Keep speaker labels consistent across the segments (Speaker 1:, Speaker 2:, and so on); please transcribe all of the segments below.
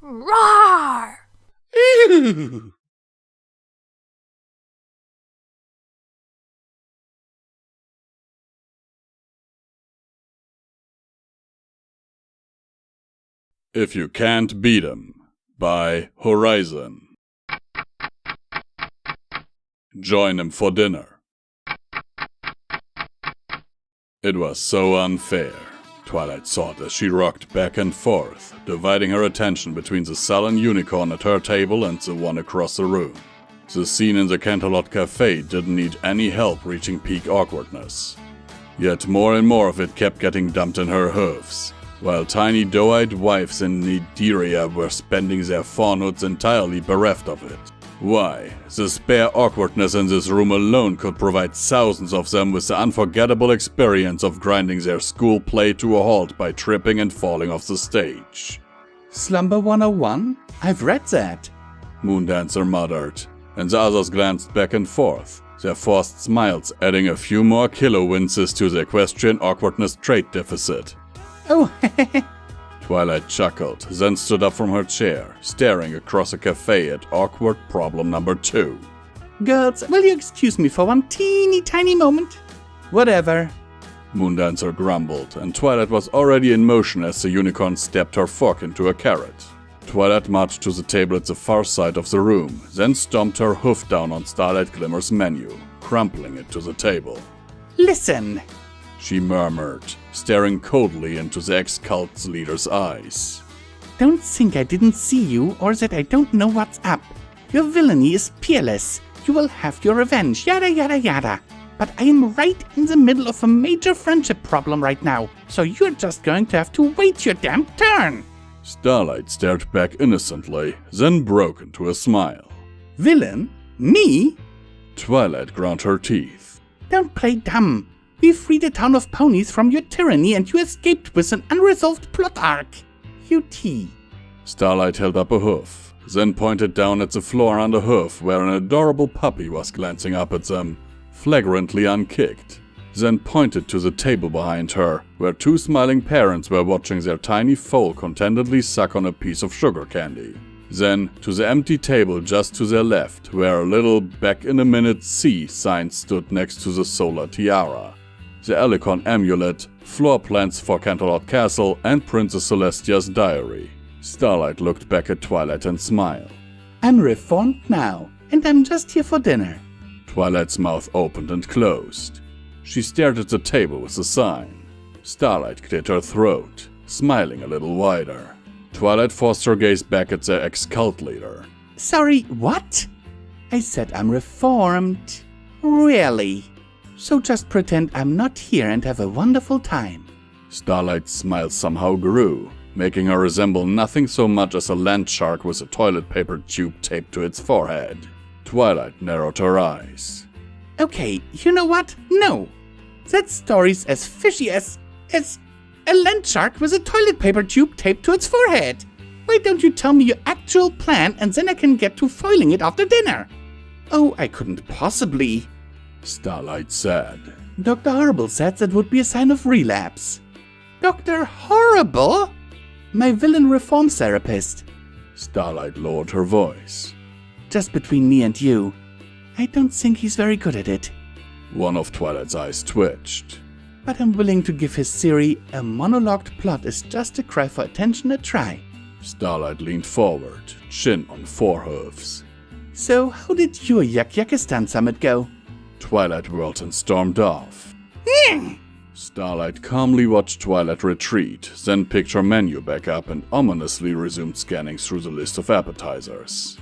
Speaker 1: Roar!
Speaker 2: Ew. If You Can't Beat 'Em by Horizon. Join him for dinner. It was so unfair, Twilight thought as she rocked back and forth, dividing her attention between the sullen unicorn at her table and the one across the room. The scene in the Canterlot Cafe didn't need any help reaching peak awkwardness. Yet more and more of it kept getting dumped in her hooves, while tiny doe-eyed wives in Nideria were spending their fawnhoods entirely bereft of it. Why, the spare awkwardness in this room alone could provide thousands of them with the unforgettable experience of grinding their school play to a halt by tripping and falling off the stage.
Speaker 3: Slumber 101? I've read that,
Speaker 2: Moondancer muttered, and the others glanced back and forth, their forced smiles adding a few more kilo winces to the equestrian awkwardness trait deficit.
Speaker 3: Oh,
Speaker 2: Twilight chuckled, then stood up from her chair, staring across the cafe at awkward problem number 2.
Speaker 3: Girls, will you excuse me for one teeny tiny moment? Whatever,
Speaker 2: Moondancer grumbled, and Twilight was already in motion as the unicorn stepped her fork into a carrot. Twilight marched to the table at the far side of the room, then stomped her hoof down on Starlight Glimmer's menu, crumpling it to the table.
Speaker 3: Listen,
Speaker 2: She murmured, staring coldly into the ex-cult's leader's eyes.
Speaker 3: Don't think I didn't see you or that I don't know what's up. Your villainy is peerless. You will have your revenge, yada yada yada. But I am right in the middle of a major friendship problem right now, so you're just going to have to wait your damn turn.
Speaker 2: Starlight stared back innocently, then broke into a smile.
Speaker 3: Villain? Me?
Speaker 2: Twilight ground her teeth.
Speaker 3: Don't play dumb. We freed a town of ponies from your tyranny and you escaped with an unresolved plot arc. UT.
Speaker 2: Starlight held up a hoof, then pointed down at the floor under hoof where an adorable puppy was glancing up at them, flagrantly unkicked, then pointed to the table behind her, where 2 smiling parents were watching their tiny foal contentedly suck on a piece of sugar candy. Then to the empty table just to their left, where a little back-in-a-minute C sign stood next to the solar tiara, the Elicon amulet, floor plans for Canterlot Castle, and Princess Celestia's diary. Starlight looked back at Twilight and smiled.
Speaker 3: I'm reformed now, and I'm just here for dinner.
Speaker 2: Twilight's mouth opened and closed. She stared at the table with the sign. Starlight cleared her throat, smiling a little wider. Twilight forced her gaze back at the ex-cult leader.
Speaker 3: Sorry, what? I said I'm reformed. Really? So just pretend I'm not here and have a wonderful time.
Speaker 2: Starlight's smile somehow grew, making her resemble nothing so much as a land shark with a toilet paper tube taped to its forehead. Twilight narrowed her eyes.
Speaker 3: Okay, you know what? No. That story's as fishy as a land shark with a toilet paper tube taped to its forehead. Why don't you tell me your actual plan and then I can get to foiling it after dinner? Oh, I couldn't possibly,
Speaker 2: Starlight said.
Speaker 3: Dr. Horrible said that would be a sign of relapse. Dr. Horrible? My villain reform therapist.
Speaker 2: Starlight lowered her voice.
Speaker 3: Just between me and you, I don't think he's very good at it.
Speaker 2: One of Twilight's eyes twitched.
Speaker 3: But I'm willing to give his theory a monologued plot is just a cry for attention a try.
Speaker 2: Starlight leaned forward, chin on forehooves.
Speaker 3: So how did your Yak-Yakistan summit go?
Speaker 2: Twilight whirled and stormed off. Starlight calmly watched Twilight retreat, then picked her menu back up and ominously resumed scanning through the list of appetizers.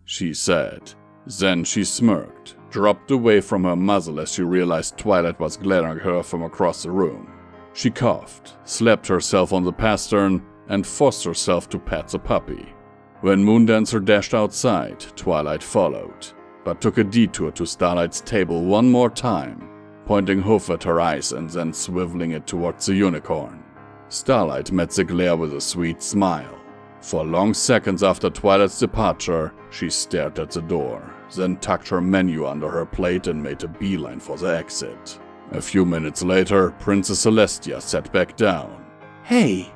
Speaker 2: She said. Then she smirked, dropped away from her muzzle as she realized Twilight was glaring at her from across the room. She coughed, slapped herself on the pastern, and forced herself to pet the puppy. When Moondancer dashed outside, Twilight followed, but took a detour to Starlight's table one more time, pointing hoof at her eyes and then swiveling it towards the unicorn. Starlight met the glare with a sweet smile. For long seconds after Twilight's departure, she stared at the door, then tucked her menu under her plate and made a beeline for the exit. A few minutes later, Princess Celestia sat back down.
Speaker 3: Hey,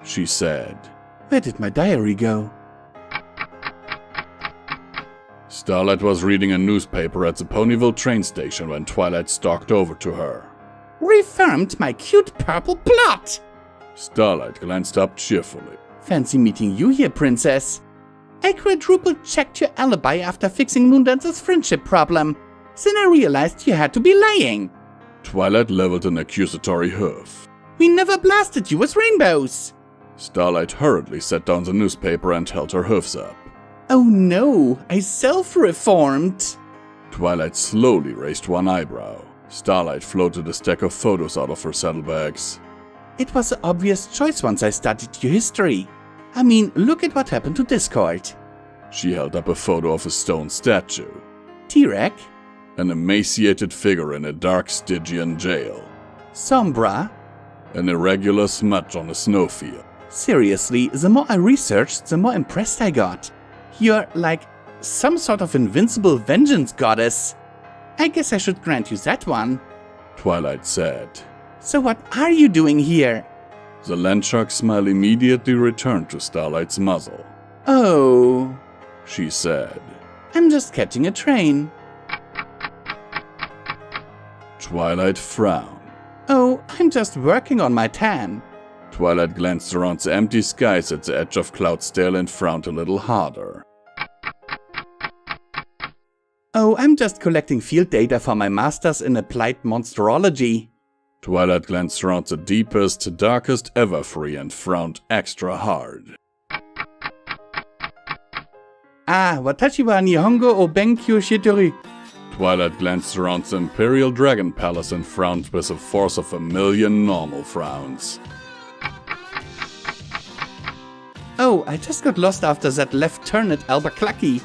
Speaker 2: she said.
Speaker 3: Where did my diary go?
Speaker 2: Starlight was reading a newspaper at the Pony&Wolf train station when Twilight stalked over to her.
Speaker 3: Reaffirmed my cute purple plot!
Speaker 2: Starlight glanced up cheerfully.
Speaker 3: Fancy meeting you here, princess. I quadruple-checked your alibi after fixing Moondancer's friendship problem. Then I realized you had to be lying.
Speaker 2: Twilight leveled an accusatory hoof.
Speaker 3: We never blasted you with rainbows.
Speaker 2: Starlight hurriedly set down the newspaper and held her hoofs up.
Speaker 3: Oh no, I self-reformed.
Speaker 2: Twilight slowly raised one eyebrow. Starlight floated a stack of photos out of her saddlebags.
Speaker 3: It was an obvious choice once I studied your history. I mean, look at what happened to Discord.
Speaker 2: She held up a photo of a stone statue.
Speaker 3: T-Rex.
Speaker 2: An emaciated figure in a dark Stygian jail.
Speaker 3: Sombra.
Speaker 2: An irregular smudge on a snowfield.
Speaker 3: Seriously, the more I researched, the more impressed I got. You're like some sort of invincible vengeance goddess. I guess I should grant you that one.
Speaker 2: Twilight said.
Speaker 3: So what are you doing here?
Speaker 2: The landshark's smile immediately returned to Starlight's muzzle.
Speaker 3: Oh,
Speaker 2: She said.
Speaker 3: I'm just catching a train.
Speaker 2: Twilight frowned.
Speaker 3: Oh, I'm just working on my tan.
Speaker 2: Twilight glanced around the empty skies at the edge of Cloudsdale and frowned a little harder.
Speaker 3: Oh, I'm just collecting field data for my master's in applied monsterology.
Speaker 2: Twilight glanced around the deepest, darkest Everfree and frowned extra hard.
Speaker 3: Watashi wa Nihongo o benkyou shiteru.
Speaker 2: Twilight glanced around the Imperial Dragon Palace and frowned with a force of 1,000,000 normal frowns.
Speaker 3: Oh, I just got lost after that left turn at Albuquerque.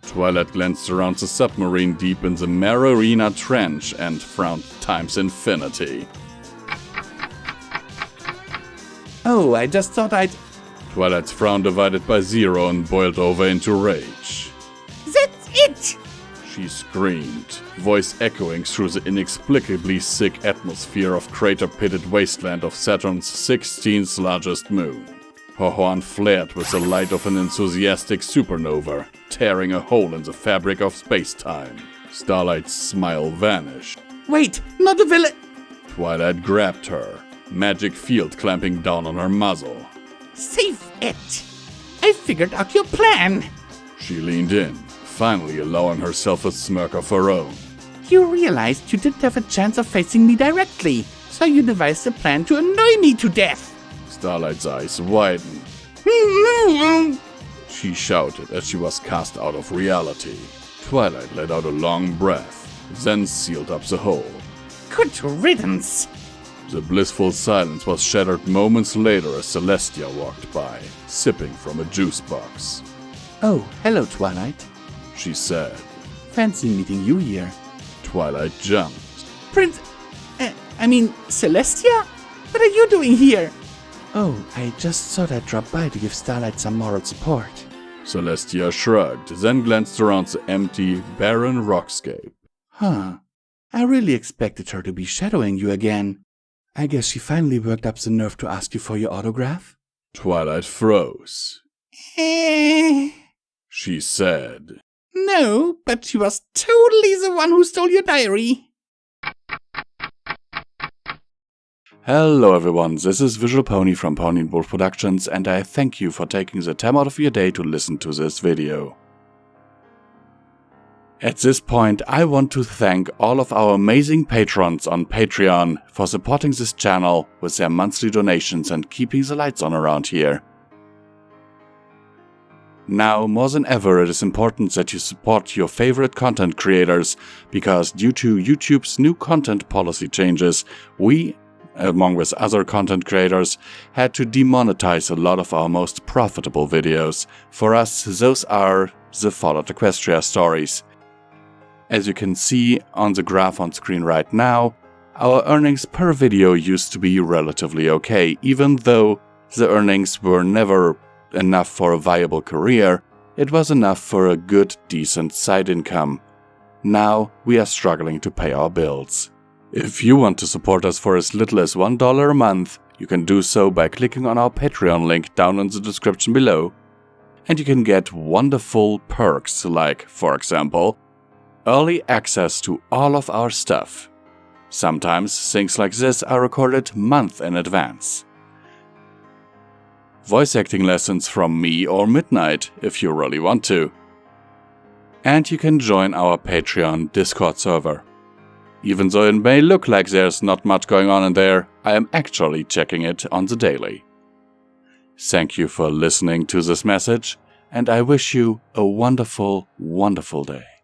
Speaker 2: Twilight glanced around the submarine deep in the Mararina Trench and frowned times infinity.
Speaker 3: Oh, I just thought I'd...
Speaker 2: Twilight's frown divided by 0 and boiled over into rage.
Speaker 3: That's it!
Speaker 2: She screamed, voice echoing through the inexplicably sick atmosphere of crater-pitted wasteland of Saturn's 16th largest moon. Her horn flared with the light of an enthusiastic supernova, tearing a hole in the fabric of space-time. Starlight's smile vanished.
Speaker 3: Wait, not a villain!
Speaker 2: Twilight grabbed her, magic field clamping down on her muzzle.
Speaker 3: Save it! I figured out your plan!
Speaker 2: She leaned in, finally allowing herself a smirk of her own.
Speaker 3: You realized you didn't have a chance of facing me directly, so you devised a plan to annoy me to death!
Speaker 2: Starlight's eyes widened. She shouted as she was cast out of reality. Twilight let out a long breath, then sealed up the hole.
Speaker 3: Good riddance!
Speaker 2: The blissful silence was shattered moments later as Celestia walked by, sipping from a juice box.
Speaker 3: Oh, hello, Twilight.
Speaker 2: She said.
Speaker 3: Fancy meeting you here.
Speaker 2: Twilight jumped.
Speaker 3: Celestia? What are you doing here? Oh, I just thought I'd drop by to give Starlight some moral support.
Speaker 2: Celestia shrugged, then glanced around the empty, barren rockscape.
Speaker 3: Huh. I really expected her to be shadowing you again. I guess she finally worked up the nerve to ask you for your autograph?
Speaker 2: Twilight froze. She said.
Speaker 3: No, but she was totally the one who stole your diary.
Speaker 2: Hello everyone, this is Visual Pony from Pony&Wolf Productions, and I thank you for taking the time out of your day to listen to this video. At this point, I want to thank all of our amazing patrons on Patreon for supporting this channel with their monthly donations and keeping the lights on around here. Now, more than ever, it is important that you support your favorite content creators, because due to YouTube's new content policy changes, we, along with other content creators, had to demonetize a lot of our most profitable videos. For us, those are the Fallout Equestria stories. As you can see on the graph on screen right now, our earnings per video used to be relatively okay. Even though the earnings were never enough for a viable career, it was enough for a good, decent side income. Now we are struggling to pay our bills. If you want to support us for as little as $1 a month, You can do so by clicking on our Patreon link down in the description below, and you can get wonderful perks like, for example, early access to all of our stuff. Sometimes things like this are recorded months in advance. Voice acting lessons from me or Midnight if you really want to. And you can join our Patreon Discord server. Even though it may look like there's not much going on in there, I am actually checking it on the daily. Thank you for listening to this message, and I wish you a wonderful, wonderful day.